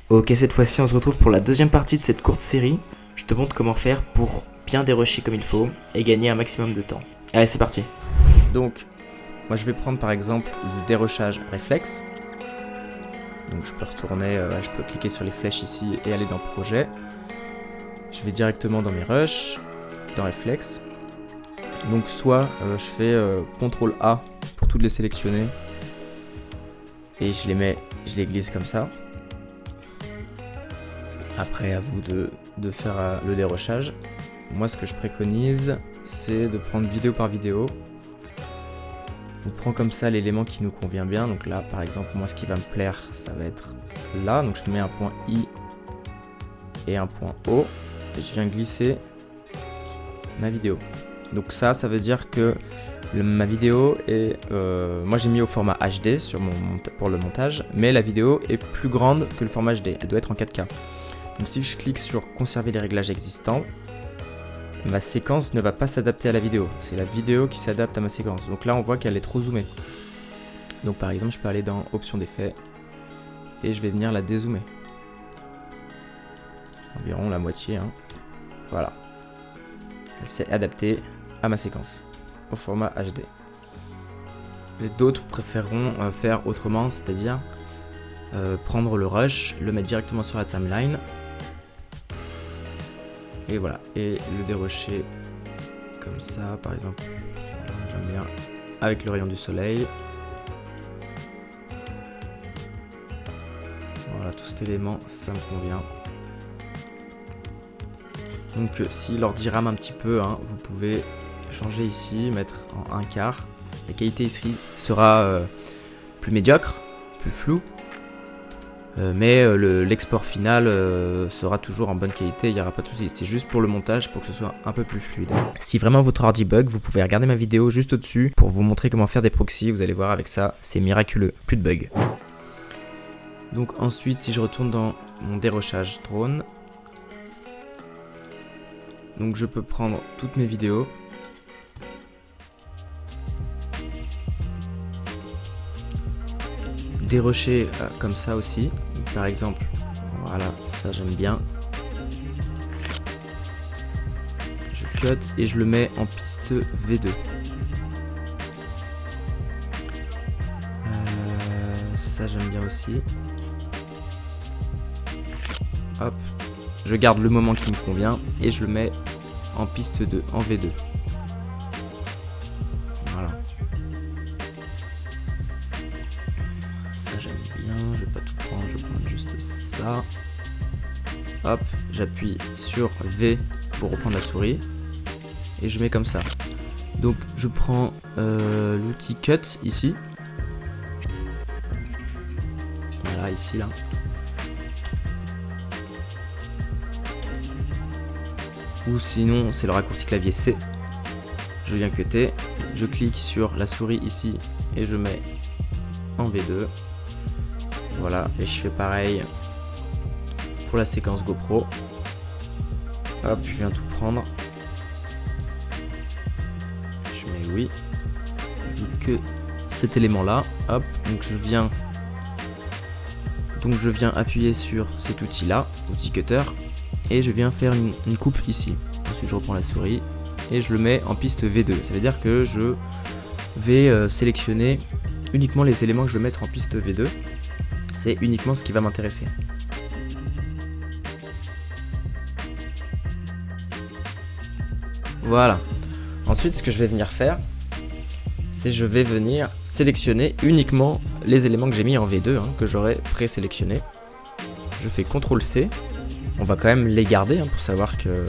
Ok, cette fois-ci on se retrouve pour la deuxième partie de cette courte série. Je te montre comment faire pour bien dérusher comme il faut et gagner un maximum de temps. Allez, c'est parti. Donc, moi je vais prendre par exemple le dérushage réflexe. Donc je peux retourner, je peux cliquer sur les flèches ici et aller dans projet. Je vais directement dans mes rushs, dans réflexe. Donc soit je fais CTRL A pour toutes les sélectionner. Et je les glisse comme ça. Après à vous de faire le dérushage. Moi ce que je préconise c'est de prendre vidéo par vidéo. On prend comme ça l'élément qui nous convient bien. Donc là par exemple moi ce qui va me plaire ça va être là. Donc je mets un point I et un point O. Et je viens glisser ma vidéo. Donc ça veut dire que ma vidéo est... moi j'ai mis au format HD pour le montage. Mais la vidéo est plus grande que le format HD. Elle doit être en 4K. Donc si je clique sur conserver les réglages existants, ma séquence ne va pas s'adapter à la vidéo. C'est la vidéo qui s'adapte à ma séquence. Donc là on voit qu'elle est trop zoomée. Donc par exemple je peux aller dans options d'effet et je vais venir la dézoomer. Environ la moitié. Hein. Voilà. Elle s'est adaptée à ma séquence au format HD. Et d'autres préféreront faire autrement, c'est-à-dire prendre le rush, le mettre directement sur la timeline. Et voilà, et le dérusher comme ça, par exemple. Voilà, j'aime bien avec le rayon du soleil. Voilà, tout cet élément, ça me convient. Donc si l'ordi rame un petit peu, hein, vous pouvez changer ici, mettre en 1/4. La qualité ici sera plus médiocre, plus floue. Mais l'export final sera toujours en bonne qualité, il n'y aura pas de soucis. C'est juste pour le montage, pour que ce soit un peu plus fluide. Si vraiment votre ordi bug, vous pouvez regarder ma vidéo juste au-dessus pour vous montrer comment faire des proxys. Vous allez voir avec ça, c'est miraculeux, plus de bugs. Donc ensuite, si je retourne dans mon dérushage drone, donc je peux prendre toutes mes vidéos. Dérusher comme ça aussi. Par exemple, voilà, ça j'aime bien. Je cut et je le mets en piste V2. Ça j'aime bien aussi. Hop. Je garde le moment qui me convient et je le mets en piste 2, en V2. Voilà. Ça j'aime bien, je vais pas tout prendre, je vais prendre juste ça. Hop, j'appuie sur V pour reprendre la souris. Et je mets comme ça. Donc je prends l'outil Cut ici. Voilà, ici là. Ou sinon c'est le raccourci clavier C. Je viens cutter, je clique sur la souris ici et je mets en V2. Voilà, et je fais pareil pour la séquence GoPro. Hop, je viens tout prendre. Je mets oui. Vu que cet élément là, hop, donc je viens appuyer sur cet outil là, outil cutter. Et je viens faire une coupe ici. Ensuite je reprends la souris et je le mets en piste V2. Ça veut dire que je vais sélectionner uniquement les éléments que je veux mettre en piste V2. C'est uniquement ce qui va m'intéresser. Voilà. Ensuite ce que je vais venir faire, c'est je vais venir sélectionner uniquement les éléments que j'ai mis en V2, hein, que j'aurais présélectionné. Je fais CTRL C. On va quand même les garder hein, pour savoir que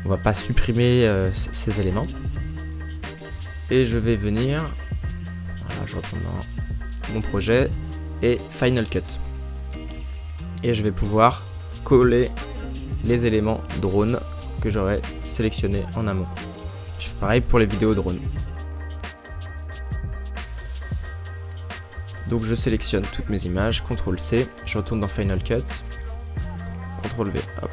on va pas supprimer ces éléments. Et je vais venir, voilà, je retourne dans mon projet et Final Cut. Et je vais pouvoir coller les éléments drone que j'aurais sélectionnés en amont. Je fais pareil pour les vidéos drone. Donc je sélectionne toutes mes images, CTRL C, je retourne dans Final Cut. CTRL V, hop.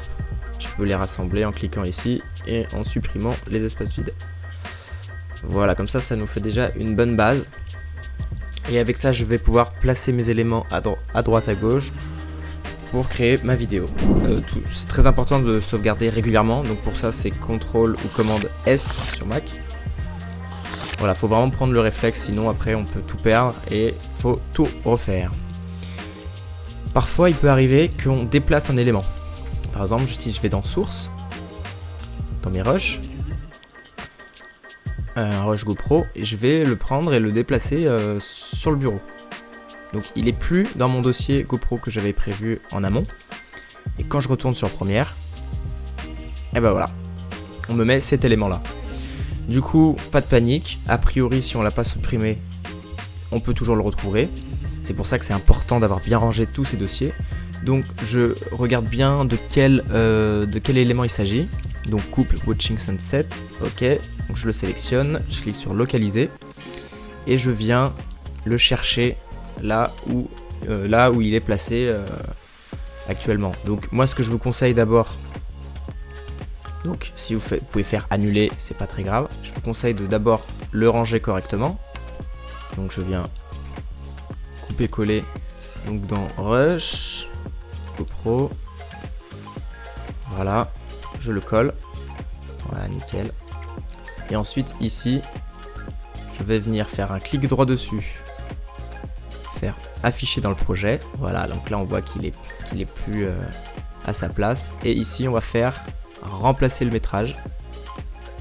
Je peux les rassembler en cliquant ici et en supprimant les espaces vides. Voilà, comme ça nous fait déjà une bonne base. Et avec ça, je vais pouvoir placer mes éléments à droite, à gauche. pour créer ma vidéo. C'est très important de sauvegarder régulièrement, donc pour ça c'est CTRL ou commande S sur Mac. Voilà, faut vraiment prendre le réflexe, sinon après on peut tout perdre et faut tout refaire. Parfois il peut arriver qu'on déplace un élément. Par exemple, si je vais dans source, dans mes rushs, un rush GoPro, et je vais le prendre et le déplacer sur le bureau. Donc il est plus dans mon dossier GoPro que j'avais prévu en amont. Et quand je retourne sur Premiere, et ben voilà, on me met cet élément là. Du coup, pas de panique, a priori si on l'a pas supprimé, on peut toujours le retrouver. C'est pour ça que c'est important d'avoir bien rangé tous ces dossiers. Donc je regarde bien de quel élément il s'agit. Donc couple Watching Sunset, ok, donc je le sélectionne, je clique sur localiser et je viens le chercher là où il est placé actuellement. Donc moi ce que je vous conseille d'abord, donc si vous pouvez faire annuler, c'est pas très grave, je vous conseille de d'abord le ranger correctement. Donc je viens couper coller, donc dans Rush, GoPro, voilà, je le colle, voilà, nickel. Et ensuite ici, je vais venir faire un clic droit dessus, faire afficher dans le projet, voilà, donc là on voit qu'il est plus à sa place. Et ici on va faire remplacer le métrage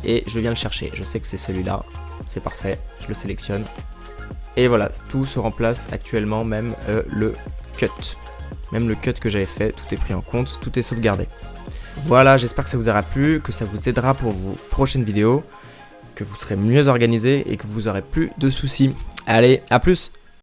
et je viens le chercher, je sais que c'est celui-là, c'est parfait, je le sélectionne. Et voilà, tout se remplace actuellement, même le cut. Même le cut que j'avais fait, tout est pris en compte, tout est sauvegardé. Voilà, j'espère que ça vous aura plu, que ça vous aidera pour vos prochaines vidéos, que vous serez mieux organisé et que vous aurez plus de soucis. Allez, à plus!